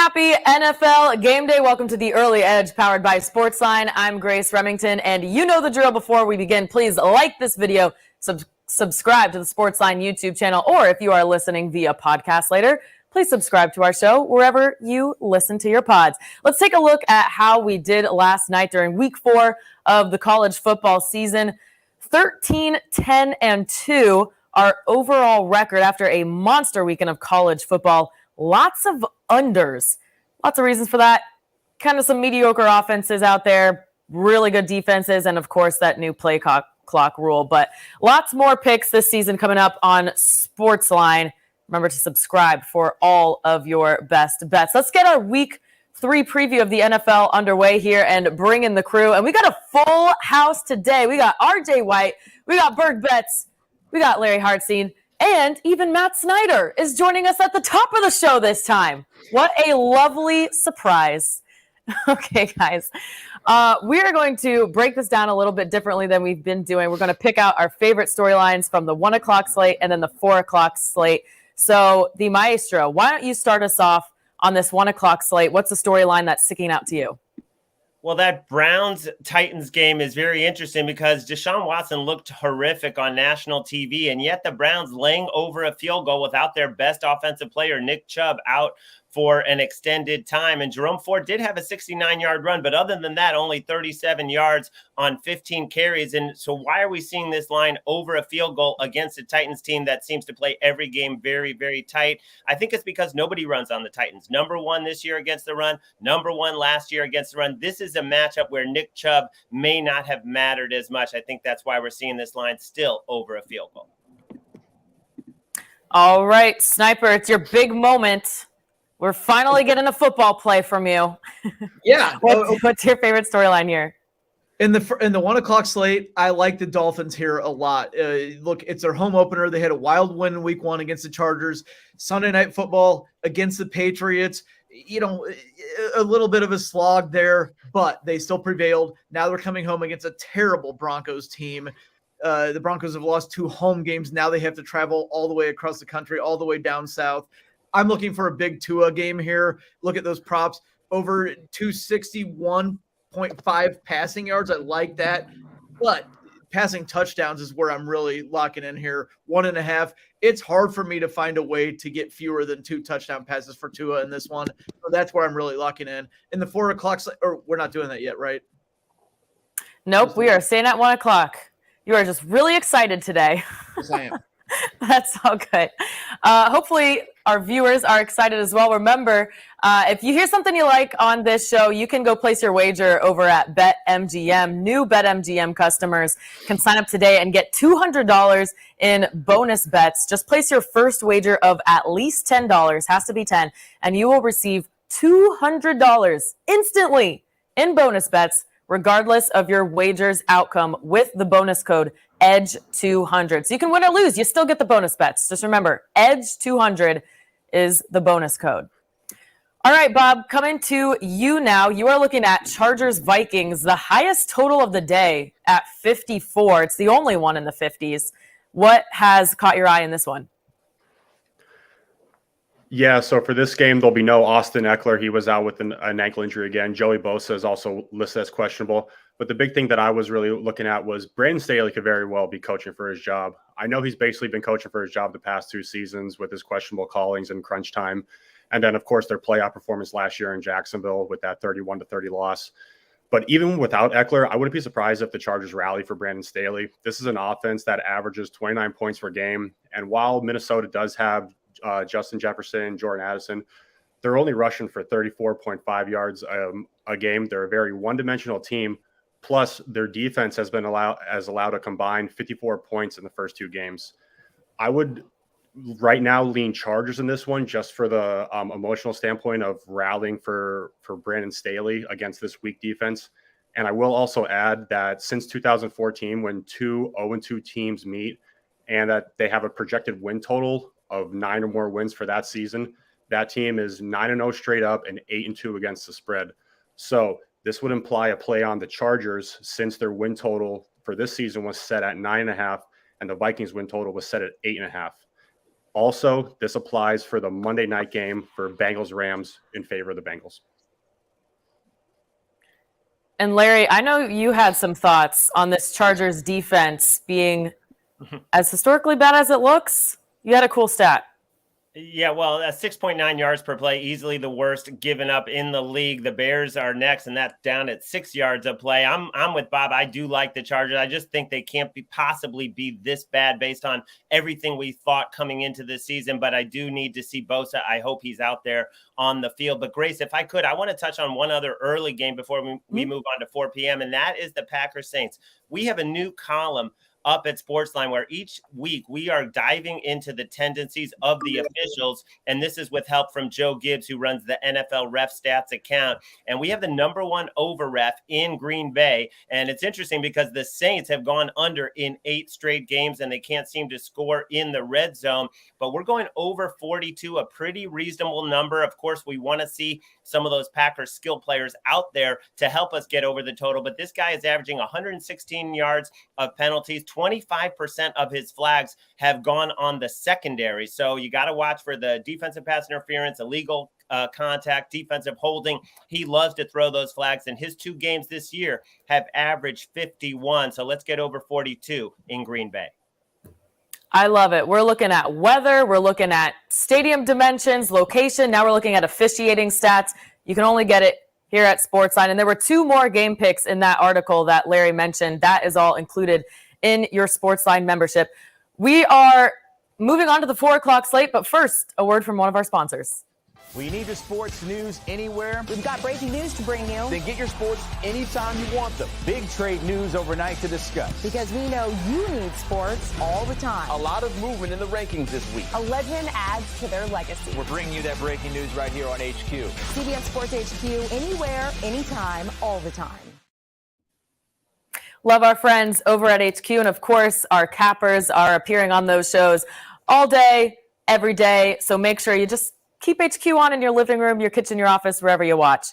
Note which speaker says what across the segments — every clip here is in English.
Speaker 1: Happy NFL game day. Welcome to the Early Edge powered by SportsLine. I'm Grace Remington, and you know the drill. Before we begin, please like this video, subscribe to the SportsLine YouTube channel, or if you are listening via podcast later, please subscribe to our show wherever you listen to your pods. Let's take a look at how we did last night during week 4 of the college football season. 13-10-2, our overall record after a monster weekend of college football. Lots of unders. Lots of reasons for that. Kind of some mediocre offenses out there, really good defenses, and of course that new play clock rule. But lots more picks this season coming up on SportsLine. Remember to subscribe for all of your best bets. Let's get our week 3 preview of the NFL underway here and bring in the crew. And we got a full house today. We got RJ White, we got BurghBets, we got Larry Hartstein, and even Matt Snyder is joining us at the top of the show this time. What a lovely surprise. Okay, guys. We are going to break this down a little bit differently than we've been doing. We're going to pick out our favorite storylines from the 1 o'clock slate and then the 4 o'clock slate. So, the maestro, why don't you start us off on this 1 o'clock slate? What's the storyline that's sticking out to you?
Speaker 2: Well, that Browns-Titans game is very interesting because Deshaun Watson looked horrific on national TV, and yet the Browns laying over a field goal without their best offensive player, Nick Chubb, out for an extended time. And Jerome Ford did have a 69-yard run, but other than that, only 37 yards on 15 carries. And so why are we seeing this line over a field goal against a Titans team that seems to play every game very, very tight? I think it's because nobody runs on the Titans. Number 1 this year against the run, number 1 last year against the run. This is a matchup where Nick Chubb may not have mattered as much. I think that's why we're seeing this line still over a field goal.
Speaker 1: All right, Sniper, it's your big moment. We're finally getting a football play from you.
Speaker 3: Yeah.
Speaker 1: What's your favorite storyline here?
Speaker 3: In the 1 o'clock slate, I like the Dolphins here a lot. Look, it's their home opener. They had a wild win in week 1 against the Chargers. Sunday Night Football against the Patriots. You know, a little bit of a slog there, but they still prevailed. Now they're coming home against a terrible Broncos team. The Broncos have lost 2 home games. Now they have to travel all the way across the country, all the way down south. I'm looking for a big Tua game here. Look at those props. Over 261.5 passing yards. I like that. But passing touchdowns is where I'm really locking in here. 1.5. It's hard for me to find a way to get fewer than 2 touchdown passes for Tua in this one. So that's where I'm really locking in. In the 4 o'clock, or we're not doing that yet, right?
Speaker 1: Nope, we are staying at 1 o'clock. You are just really excited today.
Speaker 3: Yes, I am.
Speaker 1: That's all good. Hopefully our viewers are excited as well. Remember, if you hear something you like on this show, you can go place your wager over at BetMGM. New BetMGM customers can sign up today and get $200 in bonus bets. Just place your first wager of at least $10, has to be 10, and you will receive $200 instantly in bonus bets, regardless of your wager's outcome, with the bonus code EDGE200. So you can win or lose. You still get the bonus bets. Just remember, EDGE200 is the bonus code. All right, Bob, coming to you now. You are looking at Chargers-Vikings, the highest total of the day at 54. It's the only one in the 50s. What has caught your eye in this one?
Speaker 4: Yeah, so for this game, there'll be no Austin Eckler. He was out with an ankle injury again. Joey Bosa is also listed as questionable. But the big thing that I was really looking at was Brandon Staley could very well be coaching for his job. I know he's basically been coaching for his job the past 2 seasons with his questionable callings and crunch time. And then, of course, their playoff performance last year in Jacksonville with that 31-30 loss. But even without Eckler, I wouldn't be surprised if the Chargers rally for Brandon Staley. This is an offense that averages 29 points per game. And while Minnesota does have Justin Jefferson, Jordan Addison, they're only rushing for 34.5 yards a game. They're a very one-dimensional team. Plus, their defense has allowed a combined 54 points in the first 2 games. I would right now lean Chargers in this one just for the emotional standpoint of rallying for Brandon Staley against this weak defense. And I will also add that since 2014, when 2 0-2 teams meet and that they have a projected win total of 9 or more wins for that season, that team is 9-0 straight up and 8-2 against the spread. So this would imply a play on the Chargers since their win total for this season was set at 9.5 and the Vikings win total was set at 8.5. Also, this applies for the Monday night game for Bengals-Rams in favor of the Bengals.
Speaker 1: And Larry, I know you had some thoughts on this Chargers defense being as historically bad as it looks. You had a cool stat.
Speaker 2: Yeah, well, 6.9 yards per play, easily the worst given up in the league. The Bears are next, and that's down at 6 yards a play. I'm with Bob. I do like the Chargers. I just think they can't possibly be this bad based on everything we thought coming into this season. But I do need to see Bosa. I hope he's out there on the field. But Grace, if I could, I want to touch on one other early game before we move on to 4 p.m., and that is the Packers Saints. We have a new column up at SportsLine, where each week we are diving into the tendencies of the officials. And this is with help from Joe Gibbs, who runs the NFL Ref Stats account. And we have the number one over ref in Green Bay. And it's interesting because the Saints have gone under in 8 straight games, and they can't seem to score in the red zone. But we're going over 42, a pretty reasonable number. Of course, we want to see some of those Packers skill players out there to help us get over the total. But this guy is averaging 116 yards of penalties. 25% of his flags have gone on the secondary. So you got to watch for the defensive pass interference, illegal contact, defensive holding. He loves to throw those flags, and his 2 games this year have averaged 51. So let's get over 42 in Green Bay.
Speaker 1: I love it. We're looking at weather. We're looking at stadium dimensions, location. Now we're looking at officiating stats. You can only get it here at SportsLine. And there were 2 more game picks in that article that Larry mentioned. That is all included in your SportsLine membership. We are moving on to the 4 o'clock slate, but first, a word from one of our sponsors.
Speaker 5: We need the sports news anywhere.
Speaker 6: We've got breaking news to bring you.
Speaker 5: Then get your sports anytime you want them. Big trade news overnight to discuss.
Speaker 6: Because we know you need sports all the time.
Speaker 5: A lot of movement in the rankings this week.
Speaker 6: A legend adds to their legacy.
Speaker 5: We're bringing you that breaking news right here on HQ.
Speaker 6: CBS Sports HQ, anywhere, anytime, all the time.
Speaker 1: Love our friends over at HQ. And of course, our cappers are appearing on those shows all day, every day. So make sure you just keep HQ on in your living room, your kitchen, your office, wherever you watch.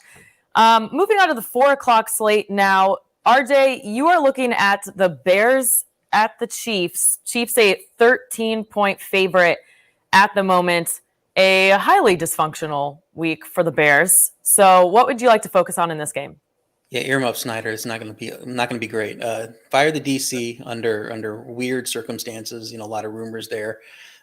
Speaker 1: Moving on to the 4 o'clock slate now. RJ, you are looking at the Bears at the Chiefs. Chiefs a 13-point favorite at the moment. A highly dysfunctional week for the Bears. So what would you like to focus on in this game?
Speaker 7: Yeah, earmuff Snyder. It's not going to be great. Fire the DC under weird circumstances. A lot of rumors there.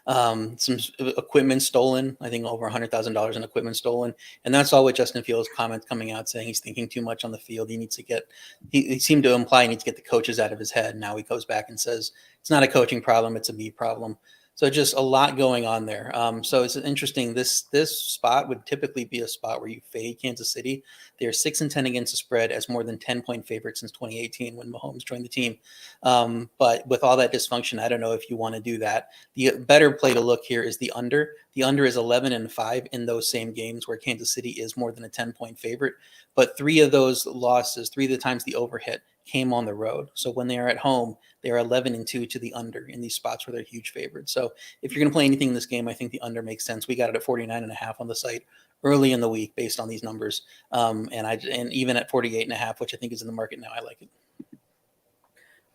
Speaker 7: Some equipment stolen. I think over $100,000 in equipment stolen, and that's all with Justin Fields' comments coming out saying he's thinking too much on the field. He needs to get. He seemed to imply he needs to get the coaches out of his head. Now he goes back and says it's not a coaching problem; it's a me problem. So just a lot going on there. So it's interesting. This spot would typically be a spot where you fade Kansas City. They are 6-10 against the spread as more than 10-point favorites since 2018 when Mahomes joined the team. But with all that dysfunction, I don't know if you want to do that. The better play to look here is the under. The under is 11-5 in those same games where Kansas City is more than a 10-point favorite. But 3 of those losses, 3 of the times the over hit, came on the road. So when they are at home, they are 11-2 to the under in these spots where they're huge favorites. So if you're going to play anything in this game, I think the under makes sense. We got it at 49.5 on the site early in the week based on these numbers. And even at 48.5, which I think is in the market now, I like it.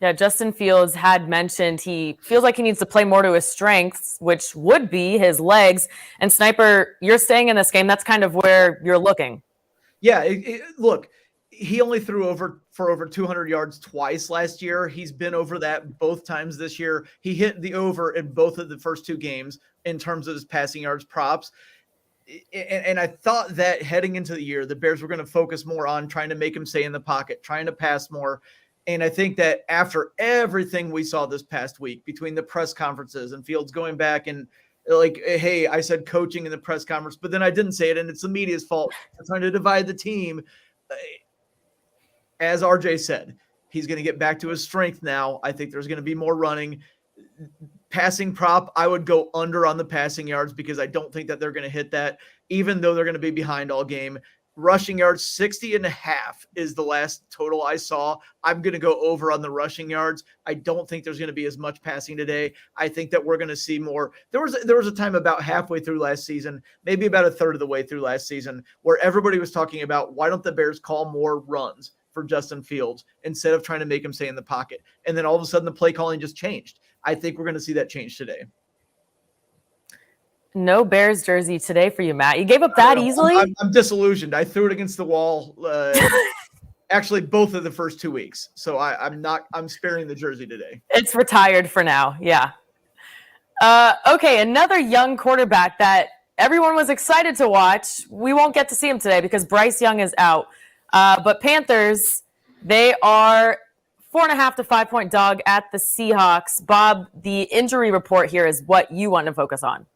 Speaker 1: Yeah, Justin Fields had mentioned he feels like he needs to play more to his strengths, which would be his legs. And Sniper, you're staying in this game. That's kind of where you're looking.
Speaker 3: Yeah, look, he only threw for over 200 yards twice last year. He's been over that both times this year. He hit the over in both of the first 2 games in terms of his passing yards props. And I thought that heading into the year, the Bears were going to focus more on trying to make him stay in the pocket, trying to pass more. And I think that after everything we saw this past week between the press conferences and Fields going back and like, hey, I said coaching in the press conference, but then I didn't say it, and it's the media's fault. They're trying to divide the team. As RJ said, he's going to get back to his strength now. I think there's going to be more running. Passing prop, I would go under on the passing yards because I don't think that they're going to hit that, even though they're going to be behind all game. Rushing yards, 60.5 is the last total I saw. I'm going to go over on the rushing yards. I don't think there's going to be as much passing today. I think that we're going to see more. There was a time about halfway through last season, maybe about a third of the way through last season, where everybody was talking about why don't the Bears call more runs for Justin Fields instead of trying to make him stay in the pocket. And then all of a sudden the play calling just changed. I think we're going to see that change today.
Speaker 1: No Bears jersey today for you, Matt. You gave up that easily?
Speaker 3: I'm disillusioned. I threw it against the wall. Actually, both of the first 2 weeks. So I'm sparing the jersey today.
Speaker 1: It's retired for now. Yeah. Okay, another young quarterback that everyone was excited to watch. We won't get to see him today because Bryce Young is out. But Panthers, they are 4.5 to 5 point dog at the Seahawks. Bob, the injury report here is what you want to focus on.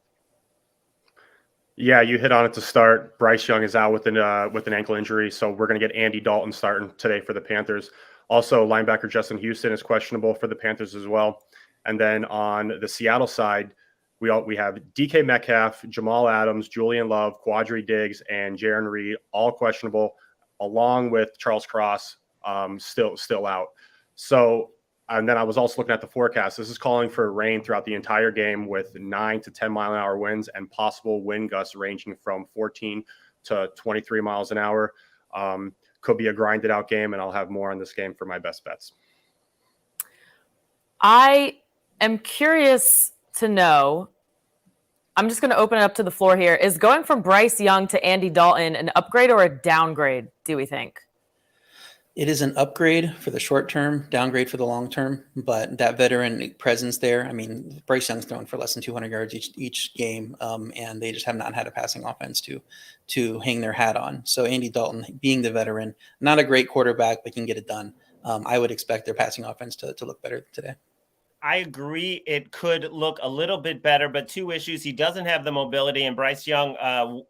Speaker 4: Yeah, you hit on it to start. Bryce Young is out with an ankle injury, so we're going to get Andy Dalton starting today for the Panthers. Also, linebacker Justin Houston is questionable for the Panthers as well. And then on the Seattle side, we have DK Metcalf, Jamal Adams, Julian Love, Quadri Diggs, and Jaron Reed, all questionable, along with Charles Cross still out. So, and then I was also looking at the forecast. This is calling for rain throughout the entire game with 9 to 10 mile an hour winds and possible wind gusts ranging from 14 to 23 miles an hour. Could be a grinded out game, and I'll have more on this game for my best bets.
Speaker 1: I am curious to know, I'm just going to open it up to the floor here. Is going from Bryce Young to Andy Dalton an upgrade or a downgrade, do we think?
Speaker 7: It is an upgrade for the short term, downgrade for the long term, but that veteran presence there, I mean, Bryce Young's thrown for less than 200 yards each game, and they just have not had a passing offense to hang their hat on. So Andy Dalton, being the veteran, not a great quarterback, but can get it done. I would expect their passing offense to look better today.
Speaker 2: I agree. It could look a little bit better, but two issues. He doesn't have the mobility, and Bryce Young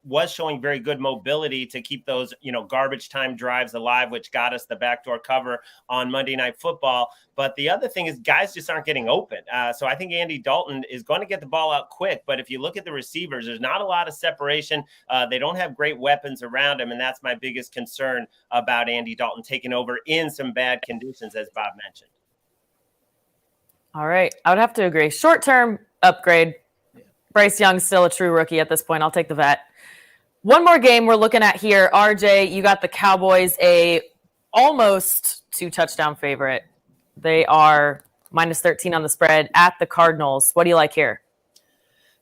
Speaker 2: was showing very good mobility to keep those, garbage time drives alive, which got us the backdoor cover on Monday Night Football. But the other thing is guys just aren't getting open. So I think Andy Dalton is going to get the ball out quick. But if you look at the receivers, there's not a lot of separation. They don't have great weapons around him, and that's my biggest concern about Andy Dalton taking over in some bad conditions, as Bob mentioned.
Speaker 1: All right. I would have to agree. Short-term upgrade. Bryce Young's still a true rookie at this point. I'll take the vet. One more game we're looking at here. RJ, you got the Cowboys, a almost 2-touchdown favorite. They are minus 13 on the spread at the Cardinals. What do you like here?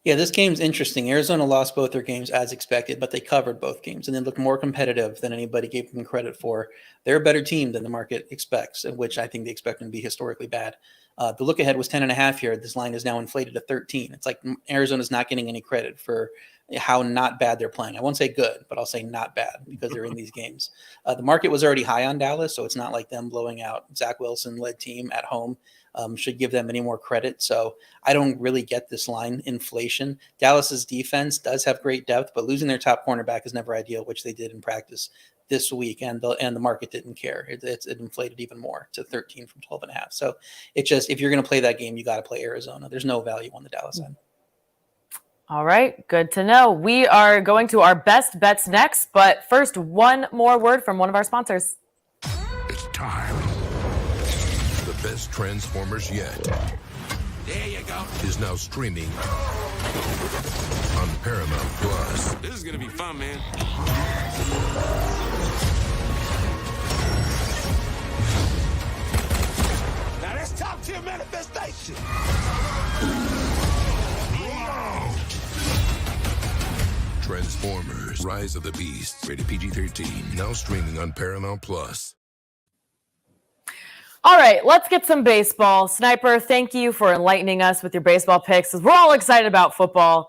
Speaker 7: Yeah, this game's interesting. Arizona lost both their games as expected, but they covered both games, and they look more competitive than anybody gave them credit for. They're a better team than the market expects, which I think they expect them to be historically bad. The look ahead was 10.5 here. This line is now inflated to 13. It's like Arizona's not getting any credit for how not bad they're playing. I won't say good, but I'll say not bad because they're in these games. The market was already high on Dallas, so it's not like them blowing out Zach Wilson-led team at home. Should give them any more credit. So I don't really get this line inflation. Dallas's defense does have great depth, but losing their top cornerback is never ideal, which they did in practice this week, and the market didn't care. It inflated even more to 13 from 12.5. So it's just, if you're going to play that game, you got to play Arizona. There's no value on the Dallas side.
Speaker 1: All right, good to know. We are going to our best bets next, but first, one more word from one of our sponsors.
Speaker 8: It's time. The best Transformers yet. There you go. Is now streaming on Paramount Plus.
Speaker 9: This is gonna be fun, man. Now let's talk to your manifestation.
Speaker 8: Transformers: Rise of the Beasts. Rated PG-13. Now streaming on Paramount Plus.
Speaker 1: All right, let's get some baseball. Sniper, thank you for enlightening us with your baseball picks, because we're all excited about football.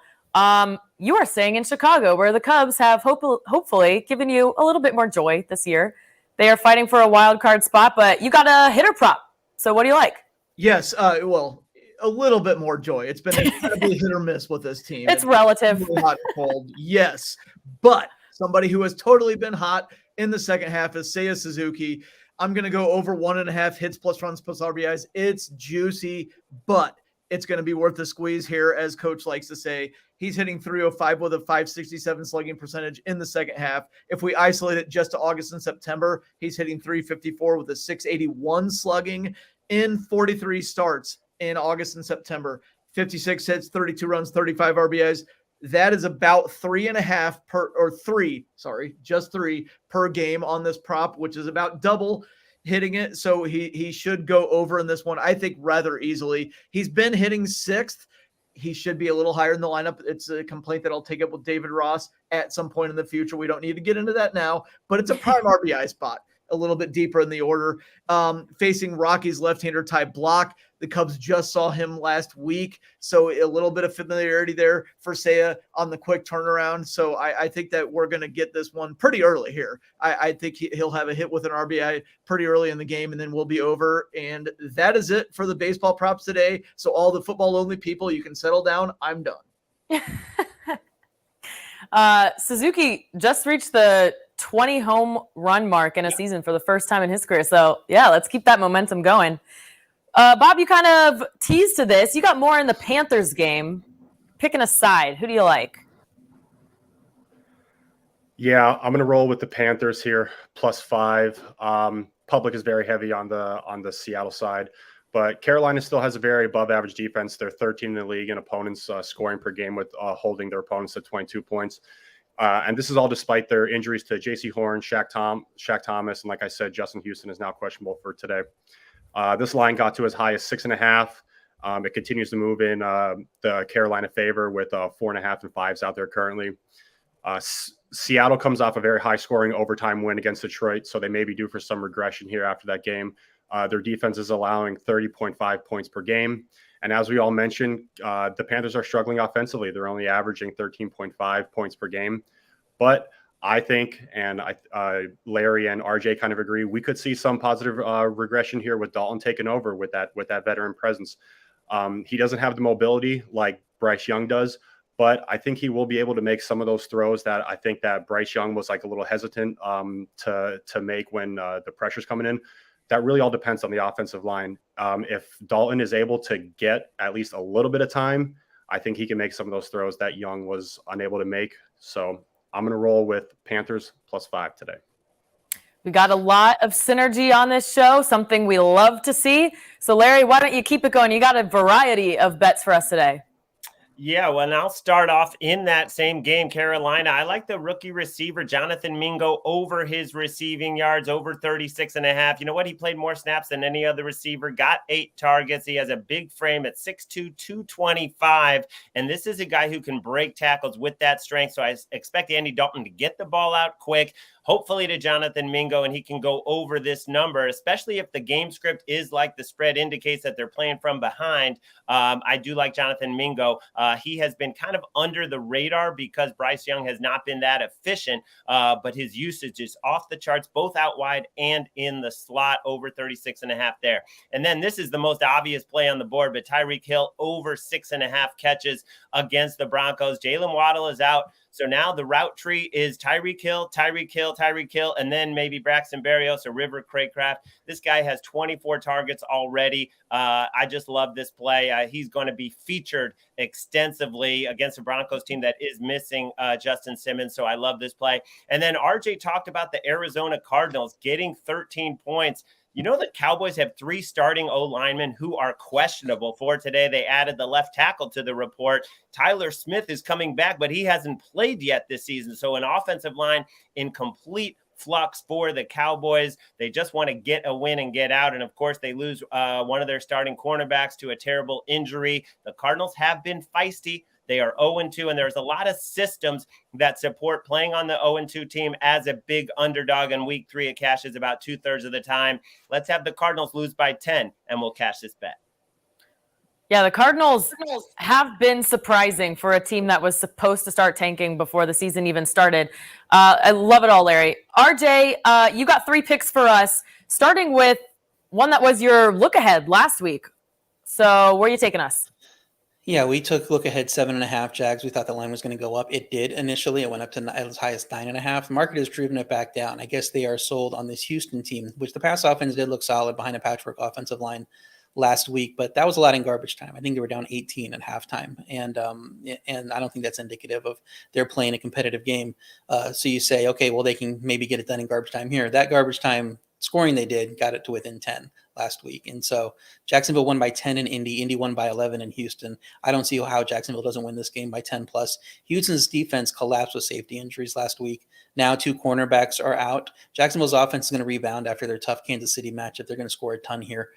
Speaker 1: You are staying in Chicago, where the Cubs have hopefully given you a little bit more joy this year. They are fighting for a wild card spot, but you got a hitter prop. So what do you like?
Speaker 3: Yes, well, a little bit more joy. It's been incredibly hit or miss with this team.
Speaker 1: It's relative.
Speaker 3: Really hot and cold, yes. But somebody who has totally been hot in the second half is Seiya Suzuki. I'm going to go over 1.5 hits plus runs plus RBIs. It's juicy, but it's going to be worth the squeeze here, as Coach likes to say. He's hitting .305 with a .567 slugging percentage in the second half. If we isolate it just to August and September, he's hitting .354 with a .681 slugging in 43 starts in August and September. 56 hits, 32 runs, 35 RBIs. That is about 3.5 per game on this prop, which is about double hitting it. So he should go over in this one, I think, rather easily. He's been hitting sixth. he should be a little higher in the lineup. It's a complaint that I'll take up with David Ross at some point in the future. We don't need to get into that now, but it's a prime RBI spot, a little bit deeper in the order. Facing Rockies left-hander Ty Block. The Cubs just saw him last week, so a little bit of familiarity there for Seiya on the quick turnaround. So I think that we're going to get this one pretty early here. I think he'll have a hit with an RBI pretty early in the game, and then we'll be over. And that is it for the baseball props today. So all the football-only people, you can settle down. I'm done.
Speaker 1: Suzuki just reached the 20 home run mark in a season for the first time in his career. So, yeah, let's keep that momentum going. Bob, you kind of teased to this. You got more in the Panthers game. Picking a side. Who do you like?
Speaker 4: Yeah, I'm going to roll with the Panthers here, +5. Public is very heavy on the Seattle side, but Carolina still has a very above-average defense. They're 13th in the league in opponents scoring per game with holding their opponents to 22 points. And this is all despite their injuries to J.C. Horn, Shaq Thomas, and like I said, Justin Houston is now questionable for today. This line got to as high as 6.5. It continues to move in the Carolina favor with 4.5 and 5s out there currently. Seattle comes off a very high-scoring overtime win against Detroit, so they may be due for some regression here after that game. Their defense is allowing 30.5 points per game. And as we all mentioned, the Panthers are struggling offensively. They're only averaging 13.5 points per game. But I think, and Larry and RJ kind of agree, we could see some positive regression here with Dalton taking over with that veteran presence. He doesn't have the mobility like Bryce Young does, but I think he will be able to make some of those throws that I think that Bryce Young was like a little hesitant to make when the pressure's coming in. That really all depends on the offensive line. If Dalton is able to get at least a little bit of time, I think he can make some of those throws that Young was unable to make. So I'm going to roll with Panthers +5 today.
Speaker 1: We got a lot of synergy on this show, something we love to see. So, Larry, why don't you keep it going? You got a variety of bets for us today.
Speaker 2: Yeah, well, and I'll start off in that same game, Carolina. I like the rookie receiver, Jonathan Mingo, over his receiving yards, over 36.5. You know what? He played more snaps than any other receiver, got 8 targets. He has a big frame at 6'2", 225. And this is a guy who can break tackles with that strength. So I expect Andy Dalton to get the ball out quick, hopefully to Jonathan Mingo, and he can go over this number, especially if the game script is like the spread indicates that they're playing from behind. I do like Jonathan Mingo. He has been kind of under the radar because Bryce Young has not been that efficient, but his usage is off the charts, both out wide and in the slot, over 36.5 there. And then this is the most obvious play on the board, but Tyreek Hill over 6.5 catches against the Broncos. Jalen Waddle is out. So now the route tree is Tyreek Hill, and then maybe Braxton Berrios or River Craycraft. This guy has 24 targets already. I just love this play. He's going to be featured extensively against a Broncos team that is missing Justin Simmons. So I love this play. And then RJ talked about the Arizona Cardinals getting 13 points. You know, the Cowboys have 3 starting O-linemen who are questionable for today. They added the left tackle to the report. Tyler Smith is coming back, but he hasn't played yet this season. So an offensive line in complete flux for the Cowboys. They just want to get a win and get out. And of course, they lose one of their starting cornerbacks to a terrible injury. The Cardinals have been feisty. They are 0-2, and there's a lot of systems that support playing on the 0-2 team as a big underdog. In week 3, it cashes about 2/3 of the time. Let's have the Cardinals lose by 10, and we'll cash this bet.
Speaker 1: Yeah, the Cardinals have been surprising for a team that was supposed to start tanking before the season even started. I love it all, Larry. RJ, you got 3 picks for us, starting with one that was your look-ahead last week. So where are you taking us?
Speaker 7: Yeah, we took look ahead 7.5 Jags. We thought the line was going to go up. It did initially. It went up to as high as 9.5. The market has driven it back down. I guess they are sold on this Houston team, which the pass offense did look solid behind a patchwork offensive line last week, but that was a lot in garbage time. I think they were down 18 at halftime, and I don't think that's indicative of they're playing a competitive game. So you say, okay, well, they can maybe get it done in garbage time here. That garbage time scoring they did got it to within 10 last week. And so Jacksonville won by 10 in Indy. Indy won by 11 in Houston. I don't see how Jacksonville doesn't win this game by 10 plus. Houston's defense collapsed with safety injuries last week. Now 2 cornerbacks are out. Jacksonville's offense is going to rebound after their tough Kansas City matchup. They're going to score a ton here.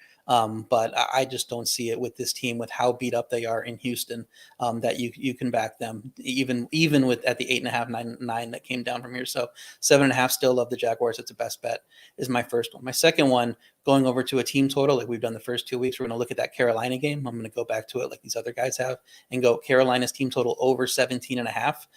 Speaker 7: But I just don't see it with this team, with how beat up they are in Houston, that you can back them even with at the 8.5, 9 that came down from here. So 7.5, still love the Jaguars. It's a best bet is my first one. My second one, going over to a team total like we've done the first 2 weeks, we're going to look at that Carolina game. I'm going to go back to it like these other guys have and go Carolina's team total over 17.5.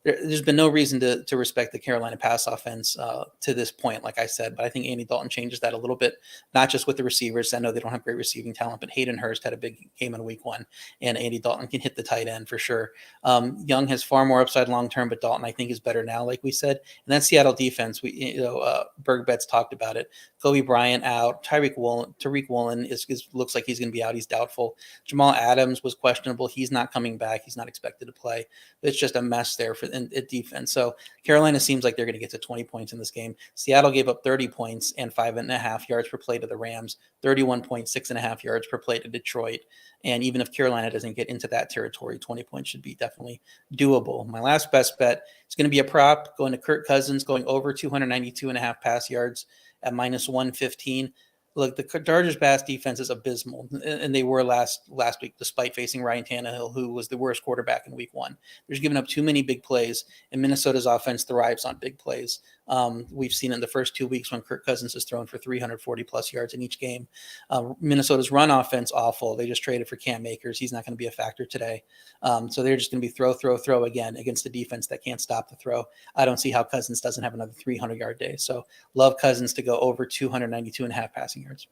Speaker 7: There's been no reason to respect the Carolina pass offense to this point, like I said, but I think Andy Dalton changes that a little bit, not just with the receivers. I know they don't have great receiving talent, but Hayden Hurst had a big game in week 1, and Andy Dalton can hit the tight end for sure. Young has far more upside long-term, but Dalton, I think, is better now, like we said. And that Seattle defense, BurghBets talked about it. Kobe Bryant out. Tariq Woolen looks like he's going to be out. He's doubtful. Jamal Adams was questionable. He's not coming back. He's not expected to play. It's just a mess there for defense. So Carolina seems like they're going to get to 20 points in this game. Seattle gave up 30 points and 5.5 yards per play to the Rams, 31.6.5 yards per play to Detroit. And even if Carolina doesn't get into that territory, 20 points should be definitely doable. My last best bet is going to be a prop going to Kirk Cousins, going over 292.5 pass yards at -115. Look, the Chargers' pass defense is abysmal, and they were last week, despite facing Ryan Tannehill, who was the worst quarterback in week 1. They're just giving up too many big plays, and Minnesota's offense thrives on big plays. We've seen in the first 2 weeks when Kirk Cousins has thrown for 340-plus yards in each game. Minnesota's run offense, awful. They just traded for Cam Akers. He's not going to be a factor today. So they're just going to be throw again against a defense that can't stop the throw. I don't see how Cousins doesn't have another 300-yard day. So love Cousins to go over 292.5 passing yards.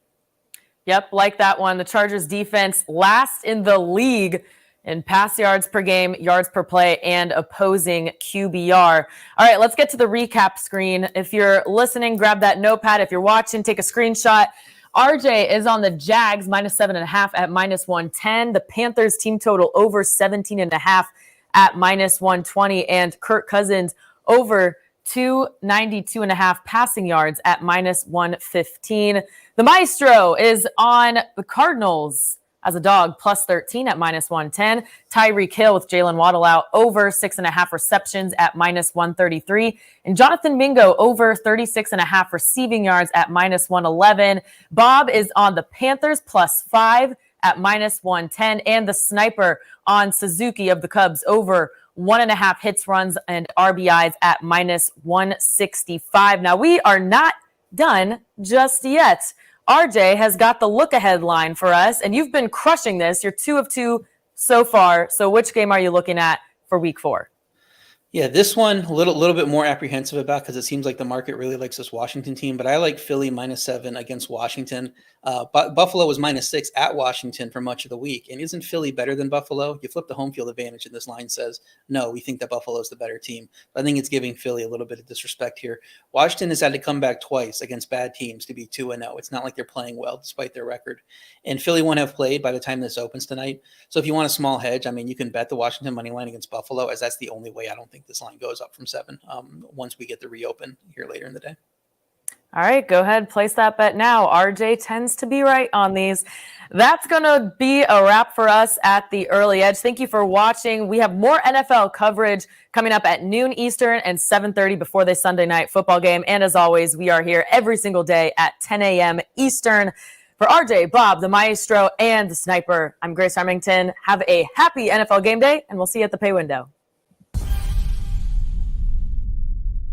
Speaker 1: Yep, like that one. The Chargers defense last in the league in pass yards per game, yards per play, and opposing QBR. All right, let's get to the recap screen. If you're listening, grab that notepad. If you're watching, take a screenshot. RJ is on the Jags, -7.5 at -110. The Panthers team total over 17.5 at -120. And Kirk Cousins over 292.5 passing yards at -115. The Maestro is on the Cardinals as a dog, +13 at -110. Tyreek Hill with Jalen Waddle out, over 6.5 receptions at -133. And Jonathan Mingo over 36.5 receiving yards at -111. Bob is on the Panthers, +5 at -110. And the Sniper on Suzuki of the Cubs, over 1.5 hits, runs, and RBIs at -165. Now, we are not done just yet. RJ has got the look-ahead line for us, and you've been crushing this. You're 2 of 2 so far. So which game are you looking at for week 4?
Speaker 7: Yeah, this one a little bit more apprehensive about, because it seems like the market really likes this Washington team, but I like Philly -7 against Washington. But Buffalo was -6 at Washington for much of the week. And isn't Philly better than Buffalo? You flip the home field advantage, and this line says, no, we think that Buffalo is the better team. But I think it's giving Philly a little bit of disrespect here. Washington has had to come back twice against bad teams to be 2-0. It's not like they're playing well despite their record. And Philly won't have played by the time this opens tonight. So if you want a small hedge, I mean, you can bet the Washington money line against Buffalo, as that's the only way I don't think this line goes up from 7 once we get the reopen here later in the day.
Speaker 1: All right, go ahead, place that bet now. RJ tends to be right on these. That's going to be a wrap for us at the Early Edge. Thank you for watching. We have more NFL coverage coming up at noon Eastern and 7:30 before the Sunday night football game. And as always, we are here every single day at 10 a.m. Eastern. For RJ, Bob, the Maestro, and the Sniper, I'm Grace Remington. Have a happy NFL game day, and we'll see you at the pay window.